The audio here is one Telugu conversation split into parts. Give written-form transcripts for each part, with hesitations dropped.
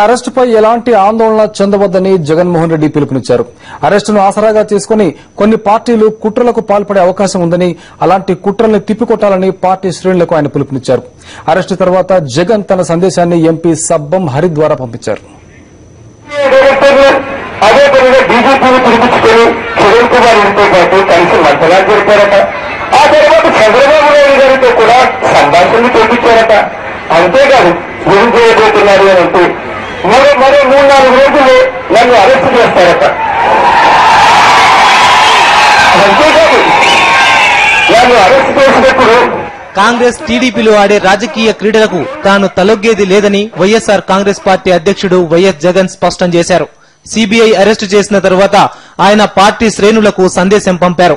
అరెస్టుపై ఎలాంటి ఆందోళన చెందవద్దని జగన్మోహన్ రెడ్డి పిలుపునిచ్చారు. అరెస్టును ఆసరాగా చేసుకుని కొన్ని పార్టీలు కుట్రలకు పాల్పడే అవకాశం ఉందని, అలాంటి కుట్రల్ని తిప్పికొట్టాలని పార్టీ శ్రేణులకు ఆయన పిలుపునిచ్చారు. అరెస్టు తర్వాత జగన్ తన సందేశాన్ని ఎంపీ సబ్బం హరి ద్వారా పంపించారు. అంతేకాదు ఏం చేయబోతున్నారు అని అంటే మరో 3-4 రోజులు నన్ను అరెస్ట్ చేస్తారట. అంతేకాదు నన్ను అరెస్ట్ చేసినప్పుడు కాంగ్రెస్ టీడీపీలో ఆడే రాజకీయ క్రీడలకు తాను తలొగ్గేది లేదని వైఎస్ఆర్ కాంగ్రెస్ పార్టీ అధ్యక్షుడు వైఎస్ జగన్ స్పష్టం చేశారు. సిబిఐ అరెస్టు చేసిన తరువాత ఆయన పార్టీ శ్రేణులకు సందేశం పంపారు.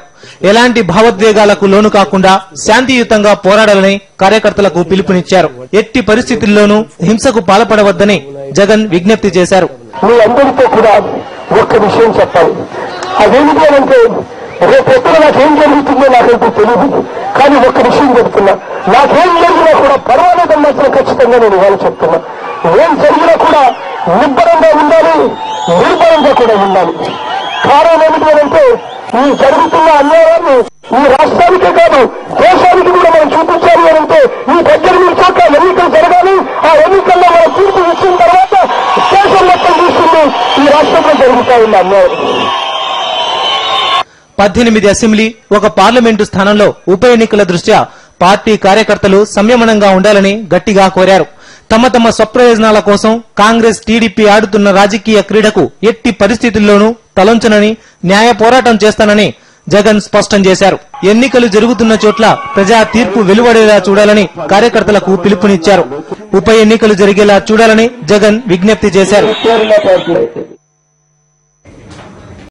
ఎలాంటి భావోద్వేగాలకు లోను కాకుండా శాంతియుతంగా పోరాడాలని కార్యకర్తలకు పిలుపునిచ్చారు. ఎట్టి పరిస్థితుల్లోనూ హింసకు పాల్పడవద్దని జగన్ విజ్ఞప్తి చేశారు. మీ అందరితో కూడా ఒక్క విషయం చెప్పాలి. అదేమిటి అంటే రేపొద్దున నాకేం జరుగుతుందో నాకంటే తెలియదు, కానీ ఒక్క విషయం చెప్తున్నా, నాకేం జరిగినా కూడా పర్వాలేదన్నట్లు ఖచ్చితంగా నేను వాళ్ళు చెప్తున్నా. ఏం జరిగినా కూడా నిబ్బరంగా ఉండాలి, నిర్భరంగా కూడా ఉండాలి. కారణం ఏమిటి అంటే ఈ జరుగుతున్న అన్యాయాన్ని ఈ రాష్ట్రానికే కాదు దేశానికి కూడా మనం చూపించాలి అంటే ఈ 18 చోట్ల ఎన్నికలు జరగాలి. ఆ ఎన్నికల్లో మనం తీర్పు ఇచ్చిన తర్వాత దేశం మొత్తం చూస్తుంది ఈ రాష్ట్రంలో జరుగుతా ఉన్న అన్యాయం. 18 అసెంబ్లీ, ఒక పార్లమెంటు స్థానంలో ఉప ఎన్నికల దృష్ట్యా పార్టీ కార్యకర్తలు సంయమనంగా ఉండాలని గట్టిగా కోరారు. తమ తమ స్వప్రయోజనాల కోసం కాంగ్రెస్ టీడీపీ ఆడుతున్న రాజకీయ క్రీడకు ఎట్టి పరిస్థితుల్లోనూ తలొంచనని, న్యాయ పోరాటం చేస్తానని జగన్ స్పష్టం చేశారు. ఎన్నికలు జరుగుతున్న చోట్ల ప్రజా తీర్పు వెలువడేలా చూడాలని కార్యకర్తలకు పిలుపునిచ్చారు. ఉప ఎన్నికలు జరిగేలా చూడాలని జగన్ విజ్ఞప్తి చేశారు.